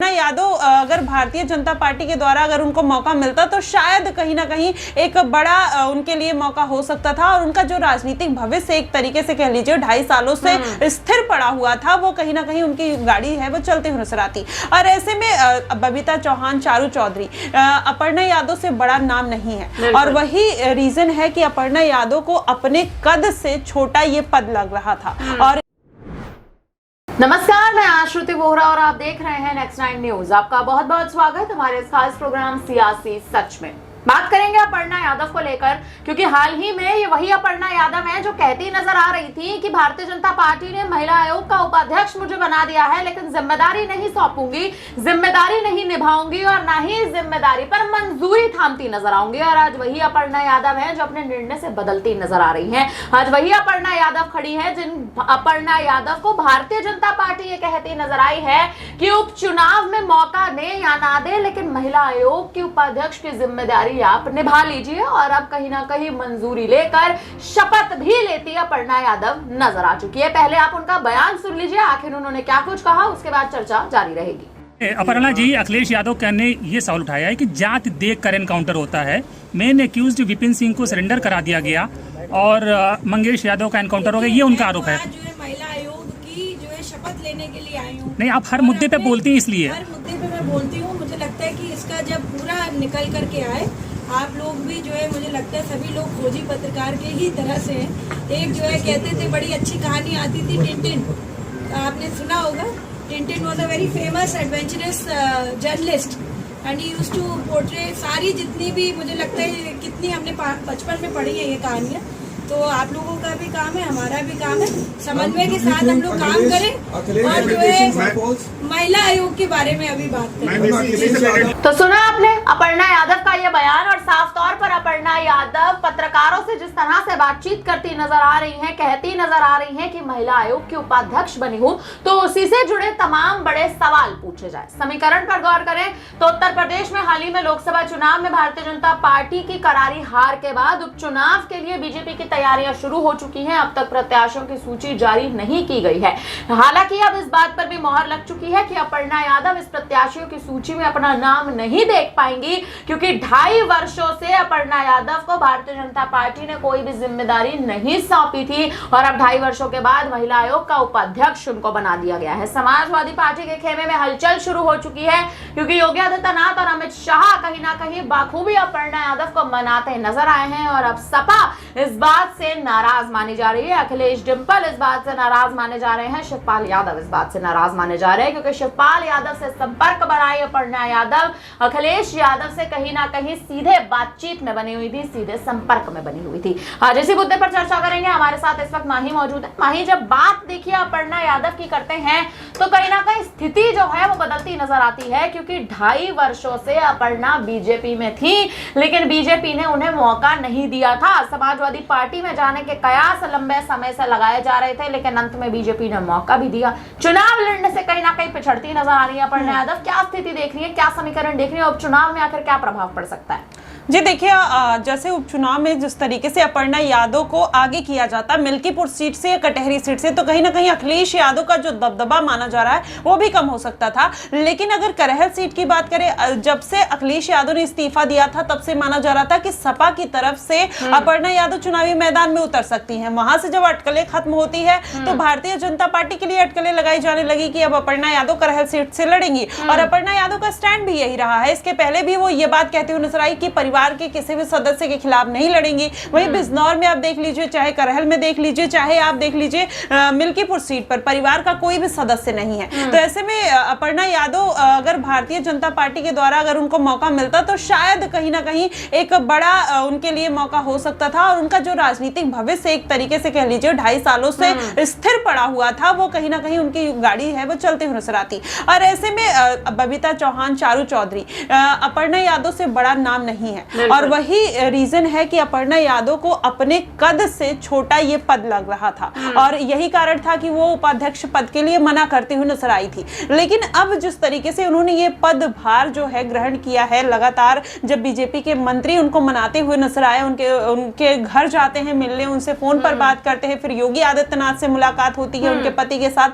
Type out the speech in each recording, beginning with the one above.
यादव अगर भारतीय जनता पार्टी के द्वारा अगर उनको मौका मिलता तो शायद कहीं ना कहीं एक बड़ा उनके लिए मौका हो सकता था और उनका जो राजनीतिक भविष्य एक तरीके से कह लीजिए 2.5 सालों से स्थिर पड़ा हुआ था, वो कहीं ना कहीं उनकी गाड़ी है वो चलते हुए नजर आती। और ऐसे में बबीता चौहान, चारू चौधरी, अपर्णा यादव से बड़ा नाम नहीं है और वही रीजन है कि अपर्णा यादव को अपने कद से छोटा ये पद लग रहा था। और नमस्कार, मैं आश्रुति वोहरा और आप देख रहे हैं नेक्स्ट 9 न्यूज। आपका बहुत बहुत स्वागत हमारे इस खास प्रोग्राम सियासी सच में। बात करेंगे अपर्णा यादव को लेकर, क्योंकि हाल ही में ये वही अपर्णा यादव है जो कहती नजर आ रही थी कि भारतीय जनता पार्टी ने महिला आयोग का उपाध्यक्ष मुझे बना दिया है, लेकिन जिम्मेदारी नहीं सौंपूंगी, जिम्मेदारी नहीं निभाऊंगी और ना ही जिम्मेदारी पर मंजूरी थामती नजर आऊंगी। और आज वही अपर्णा यादव है जो अपने निर्णय से बदलती नजर आ रही है। आज वही अपर्णा यादव खड़ी है जिन अपर्णा यादव को भारतीय जनता पार्टी ये कहती नजर आई है कि उपचुनाव में मौका दे या ना दे, लेकिन महिला आयोग की उपाध्यक्ष की जिम्मेदारी आप निभा लीजिए। और अब कहीं ना कहीं मंजूरी लेकर शपथ भी लेती अपर्णा यादव नजर आ चुकी है। पहले आप उनका बयान सुन लीजिए, आखिर उन्होंने क्या कुछ कहा, उसके बाद चर्चा जारी रहेगी। अपर्णा जी, अखिलेश यादव ने ये सवाल उठाया है कि जात देख कर एनकाउंटर होता है। मेन एक्यूज्ड विपिन सिंह को सरेंडर करा दिया गया और मंगेश यादव का एनकाउंटर हो गया, ये उनका आरोप है। महिला आयोग की जो है शपथ लेने के लिए आई हूँ। नहीं, आप हर मुद्दे पे बोलती हैं, इसलिए हर मुद्दे पे मैं बोलती हूँ। मुझे लगता है कि इसका जब पूरा निकल करके आए, आप लोग भी जो है, मुझे लगता है सभी लोग खोजी पत्रकार के ही तरह से हैं। एक जो है कहते थे, बड़ी अच्छी कहानी आती थी टिंटिन, आपने सुना होगा। Tintin was a very famous adventurous journalist and he used to portray सारी जितनी भी, मुझे लगता है कितनी हमने बचपन में पढ़ी है ये कहानियाँ। तो आप लोगों का भी काम है, हमारा भी काम है, समन्वय के साथ हम लोग काम करें और जो है महिला आयोग के बारे में अभी बात करें। तो सुना आपने अपर्णा यादव का ये बयान, और साफ तौर पर अपर्णा यादव पत्रकारों से जिस तरह से बातचीत करती नजर आ रही हैं, कहती नजर आ रही हैं कि महिला आयोग की उपाध्यक्ष बनी हूं, तो उसी से जुड़े तमाम बड़े सवाल पूछे जाए। समीकरण पर गौर करें तो उत्तर प्रदेश में हाल ही में लोकसभा चुनाव में भारतीय जनता पार्टी की करारी हार के बाद उपचुनाव के लिए बीजेपी की तैयारियां शुरू हो चुकी हैं। अब तक प्रत्याशियों की सूची जारी नहीं की गई है। हालांकि अब इस बात पर भी मोहर लग चुकी है कि अपर्णा यादव इस प्रत्याशियों की सूची में अपना नाम नहीं देख पाएंगी, क्योंकि 2.5 वर्षों से अपर्णा यादव को भारतीय जनता पार्टी ने कोई भी जिम्मेदारी नहीं सौंपी थी और अब 2.5 वर्षों के बाद महिला आयोग का उपाध्यक्ष उनको बना दिया गया है। समाजवादी पार्टी के खेमे में हलचल शुरू हो चुकी है, क्योंकि योगी आदित्यनाथ और अमित शाह कहीं ना कहीं बाखूबी अपर्णा यादव को मनाते नजर आए हैं। और अब सपा इस बात से नाराज मानी जा रही है, अखिलेश डिंपल इस बात से नाराज माने जा रहे हैं, शिवपाल यादव इस बात से नाराज माने जा रहे हैं, क्योंकि शिवपाल यादव से संपर्क बनाए अपर्णा यादव अखिलेश यादव से कहीं ना कहीं सीधे बातचीत में बनी हुई थी, सीधे संपर्क में बनी हुई थी। आज इसी मुद्दे पर चर्चा करेंगे। हमारे साथ इस वक्त माही मौजूद है। माही, जब बात देखिए अपर्णा यादव की करते हैं तो कहीं ना कहीं स्थिति जो है वो बदलती नजर आती है, क्योंकि 2.5 वर्षों से अपर्णा बीजेपी में थी, लेकिन बीजेपी ने उन्हें मौका नहीं दिया था। समाजवादी पार्टी में जाने के कयास लंबे समय से लगाए जा रहे थे, लेकिन अंत में बीजेपी ने मौका भी दिया। चुनाव लड़ने से कहीं ना कहीं पिछड़ती नजर आ रही है अपर्णा यादव। क्या स्थिति देख रही है, क्या समीकरण देख रही है, उपचुनाव में आखिर क्या प्रभाव पड़ सकता है? जी देखिए, जैसे उपचुनाव में जिस तरीके से अपर्णा यादव को आगे किया जाता है मिल्कीपुर सीट से या कटहरी सीट से, तो कहीं ना कहीं अखिलेश यादव का जो दबदबा माना जा रहा है वो भी कम हो सकता था। लेकिन अगर करहल सीट की बात करें, जब से अखिलेश यादव ने इस्तीफा दिया था तब से माना जा रहा था कि सपा की तरफ से अपर्णा यादव चुनावी मैदान में उतर सकती हैं। वहां से जब अटकलें खत्म होती है तो भारतीय जनता पार्टी के लिए अटकलें लगाई जाने लगी कि अब अपर्णा यादव करहल सीट से लड़ेंगी। और अपर्णा यादव का स्टैंड भी यही रहा है। इसके पहले भी वो ये बात कहती हुई नजर आई कि परिवार के किसी भी सदस्य के खिलाफ नहीं लड़ेंगी। वहीं बिजनौर में आप देख लीजिए, चाहे करहल में देख लीजिए, चाहे आप देख लीजिए मिल्कीपुर सीट पर परिवार का कोई भी सदस्य नहीं है। तो ऐसे में अपर्णा यादव अगर भारतीय जनता पार्टी के द्वारा अगर उनको मौका मिलता तो शायद कहीं ना कहीं एक बड़ा उनके लिए मौका हो सकता था और उनका जो राजनीतिक भविष्य एक तरीके से कह लीजिए 2.5 सालों से स्थिर पड़ा हुआ था, वो कहीं ना कहीं उनकी गाड़ी है वो चलते हुए नजर आती। और ऐसे में बबीता चौहान, चारू चौधरी, अपर्णा यादव से बड़ा नाम नहीं है और वही रीजन है कि अपर्णा यादव को अपने कद से छोटा ये पद लग रहा था और यही कारण था कि वो उपाध्यक्ष पद के लिए मना करती हुई नजर आई थी। लेकिन अब जिस तरीके से उन्होंने ये पदभार जो है ग्रहण किया है, लगातार जब बीजेपी के मंत्री उनको मनाते हुए नजर आए, उनके घर जाते हैं मिलने, उनसे फोन पर बात करते हैं, फिर योगी आदित्यनाथ से मुलाकात होती है उनके पति के साथ,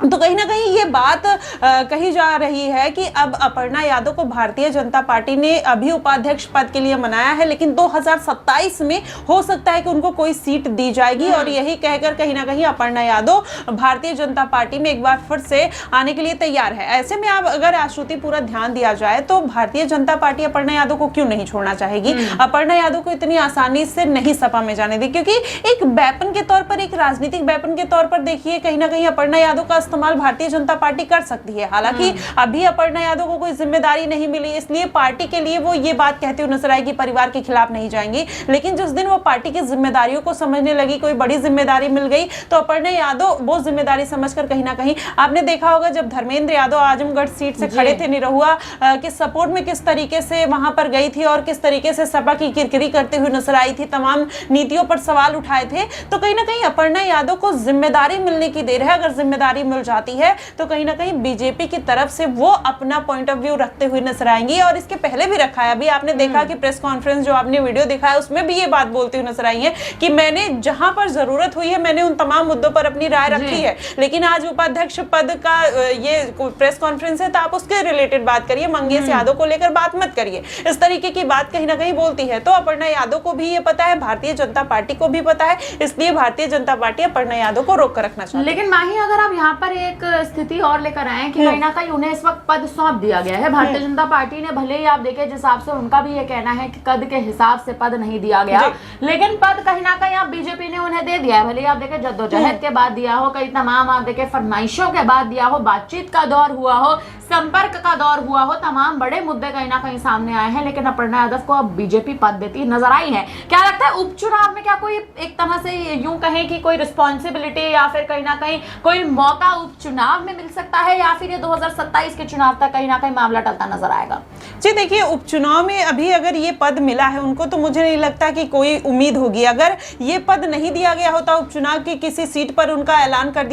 तो कहीं ना कहीं ये बात कही जा रही है कि अब अपर्णा यादव को भारतीय जनता पार्टी ने अभी उपाध्यक्ष पद के लिए मनाया है, लेकिन 2027 में हो सकता है कि उनको कोई सीट दी जाएगी और यही कहकर कहीं ना कहीं अपर्णा यादव भारतीय जनता पार्टी में एक बार फिर से आने के लिए तैयार है। ऐसे में अब अगर आश्रुति पूरा ध्यान दिया जाए तो भारतीय जनता पार्टी अपर्णा यादव को क्यों नहीं छोड़ना चाहेगी? अपर्णा यादव को इतनी आसानी से नहीं सपा में जाने दी, क्योंकि एक वेपन के तौर पर, एक राजनीतिक वेपन के तौर पर देखिए कहीं ना कहीं अपर्णा यादव का इस्तेमाल भारतीय जनता पार्टी कर सकती है। हालांकि अभी अपर्णा यादव को कोई जिम्मेदारी नहीं मिली, इसलिए पार्टी के लिए वो ये बात कहते हुए नजर आएगी परिवार के खिलाफ नहीं जाएंगी, लेकिन जिस दिन वो पार्टी की जिम्मेदारियों को समझने लगी, कोई बड़ी जिम्मेदारी मिल गई, तो अपर्णा यादव वो जिम्मेदारी समझकर कहीं ना कहीं, आपने देखा होगा जब धर्मेंद्र यादव आजमगढ़ सीट से खड़े थे निरहुआ के सपोर्ट में, किस तरीके से वहां पर गई थी और किस तरीके से सपा की किरकिरी करते हुए नजर आई थी, तमाम नीतियों पर सवाल उठाए थे। तो कहीं ना कहीं अपर्णा यादव को जिम्मेदारी मिलने की देर है। अगर जिम्मेदारी मिल जाती है तो कहीं ना कहीं बीजेपी की तरफ से वो अपना पॉइंट ऑफ व्यू रखते हुए नजर आएंगी, और इसके पहले भी रखा है। अभी आपने देखा कि प्रेस कॉन्फ्रेंस जो आपने वीडियो दिखाया उसमें भी ये बात बोलती हुई नजर आई है कि मैंने जहां पर जरूरत हुई है मैंने उन तमाम मुद्दों पर अपनी राय रखी है, लेकिन आज उपाध्यक्ष पद का ये प्रेस कॉन्फ्रेंस है तो आप उसके रिलेटेड बात करिए, मंगेश यादव को लेकर बात मत करिए। इस तरीके की बात कहीं ना कहीं बोलती है। तो अपर्णा यादव को भी ये पता है, भारतीय जनता पार्टी को भी पता है, इसलिए भारतीय जनता पार्टी अपर्णा यादव को रोक कर रखना चाहती है। लेकिन माही, अगर आप यहाँ पर एक स्थिति और लेकर आए कि कहीं ना कहीं उन्हें इस वक्त पद सौंप दिया गया है भारतीय जनता पार्टी ने, भले ही आप देखें जिस हिसाब से उनका भी ये कहना है कि कद के हिसाब से पद नहीं दिया गया, लेकिन पद कहीं ना कहीं आप बीजेपी ने उन्हें दे दिया है। भले ही आप देखें जद्दोजहद के बाद दिया हो, कई तमाम आप देखें फरमाइशों के बाद दिया हो, बातचीत का दौर हुआ हो, संपर्क का दौर हुआ हो, तमाम बड़े मुद्दे कहीं ना कहीं सामने आए हैं, लेकिन अपर्णा यादव को अब बीजेपी पद देती नजर आई है। क्या लगता है उपचुनाव में क्या कोई एक तरह से यूं कहें कि कोई रिस्पॉन्सिबिलिटी या फिर कहीं ना कहीं कोई मौका उपचुनाव में मिल सकता है, या फिर ये 2027 के चुनाव तक कहीं ना कहीं मामला टलता नजर आएगा? जी देखिए, उपचुनाव में अभी अगर ये पद मिला है उनको तो मुझे नहीं लगता कि कोई उम्मीद होगी। अगर ये पद नहीं दिया गया होता, उपचुनाव की किसी सीट पर उनका ऐलान कर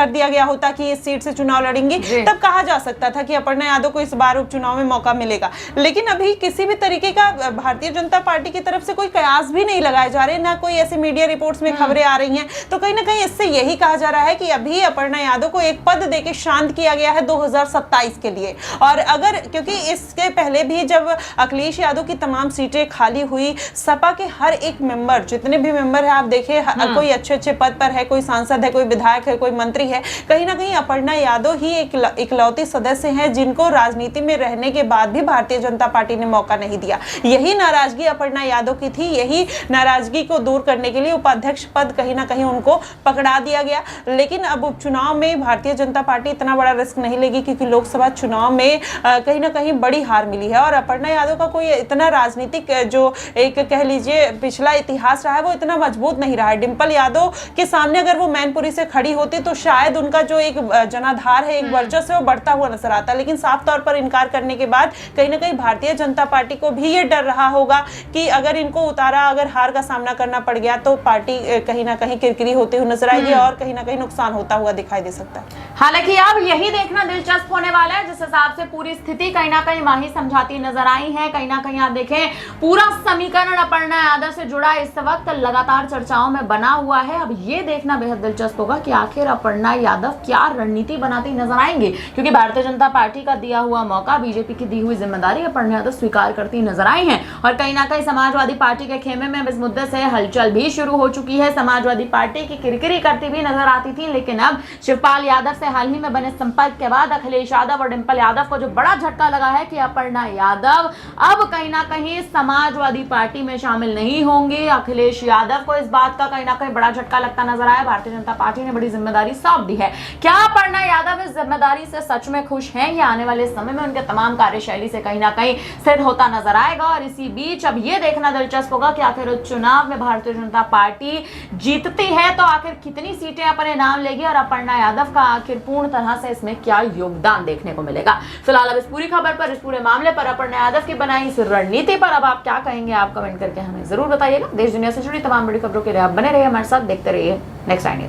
दिया गया होता कि इस सीट से चुनाव लड़ेंगे, तब कहा जा सकता था कि अपर्णा यादव को इस बार उपचुनाव में मौका मिलेगा। लेकिन अभी किसी भी तरीके का भारतीय जनता पार्टी की तरफ से कोई कयास भी नहीं लगाए जा रहे, ना कोई ऐसे मीडिया रिपोर्ट्स में खबरें आ रही हैं। तो कहीं ना कहीं इससे यही कहा जा रहा है कि अभी अपर्णा यादव को एक पद देके शांत किया गया है 2027 के लिए। और अगर, क्योंकि इसके पहले भी जब अखिलेश यादव की तमाम सीटें खाली हुई, सपा के हर एक मेंबर, जितने भी मेंबर है आप देखें, कोई अच्छे पद पर है, कोई सांसद है, कोई विधायक है, कोई मंत्री है, कहीं ना कहीं अपर्णा यादव ही इकलौती सदस्य हैं जिनको राजनीति में रहने के बाद भी भारतीय जनता पार्टी ने मौका नहीं दिया। यही नाराजगी अपर्णा यादव की थी, यही नाराजगी को दूर करने के लिए उपाध्यक्ष पद कहीं ना कहीं उनको पकड़ा दिया गया। लेकिन अब उपचुनाव में भारतीय जनता पार्टी इतना बड़ा रिस्क नहीं लेगी, क्योंकि लोकसभा चुनाव में कहीं ना कहीं बड़ी हार मिली है, और अपर्णा यादव का कोई इतना राजनीतिक जो एक कह लीजिए पिछला इतिहास रहा है वो इतना मजबूत नहीं रहा है। डिंपल यादव के सामने अगर वो मैनपुरी से खड़ी होती तो शायद उनका जो एक जनाधार है, एक वर्चस्व है, वो बढ़ता हुआ नजर आता, लेकिन साफ तौर पर इनकार करने के बाद कहीं ना कहीं भारतीय जनता पार्टी को भी ये डर रहा होगा कि अगर इनको उतारा, अगर हार का सामना करना पड़ गया तो पार्टी कहीं ना कहीं किरकिरी होती हुई नजर आएगी और कहीं ना कहीं नुकसान होता हुआ दिखाई दे सकता है। हालांकि अब यही देखना दिलचस्प होने वाला है जिस हिसाब से पूरी स्थिति कहीं ना कहीं माही समझाती नजर आई है। कहीं ना कहीं आप देखें पूरा समीकरण अपर्णा यादव से जुड़ा इस वक्त लगातार चर्चाओं में बना हुआ है। अब ये देखना बेहद दिलचस्प होगा कि आखिर अपर्णा यादव क्या रणनीति बनाती नजर आएंगी, क्योंकि भारतीय जनता पार्टी का दिया हुआ मौका, बीजेपी की दी हुई जिम्मेदारी अपर्णा यादव स्वीकार करती नजर आई है। और कहीं ना कहीं समाजवादी पार्टी के खेमे में इस मुद्दे से हलचल भी शुरू हो चुकी है। समाजवादी पार्टी की किरकिरी करती भी नजर आती थी, लेकिन अब शिवपाल यादव से हाल ही में बने संपर्क के बाद अखिलेश यादव और डिंपल यादव को जो बड़ा झटका लगा है कि अपर्णा यादव अब कहीं ना कहीं समाजवादी पार्टी में शामिल नहीं होंगे। अखिलेश यादव को इस बात का कहीं ना कहीं बड़ा झटका लगता नजर आया। भारतीय जनता पार्टी ने बड़ी जिम्मेदारी सौंप दी है। क्या अपर्णा यादव इस जिम्मेदारी से सच में खुश हैं, या आने वाले समय में उनके तमाम कार्यशैली से कहीं ना कहीं सिद्ध होता नजर आएगा? और इसी बीच अब यह देखना दिलचस्प होगा कि आखिर चुनाव में भारतीय जनता पार्टी जीतती है तो आखिर कितनी सीटें अपने नाम लेगी, और अपर्णा यादव का आखिर पूर्ण तरह से इसमें क्या योगदान देखने को मिलेगा। फिलहाल अब इस पूरी खबर पर, इस पूरे मामले पर, अपर्णा यादव की बनाई इस रणनीति पर अब आप क्या कहेंगे? आप कमेंट करके हमें जरूर बताइएगा। देश दुनिया से जुड़ी तमाम बड़ी खबरों के लिए आप बने रहिए हमारे साथ, देखते रहिए नेक्स्ट टाइम।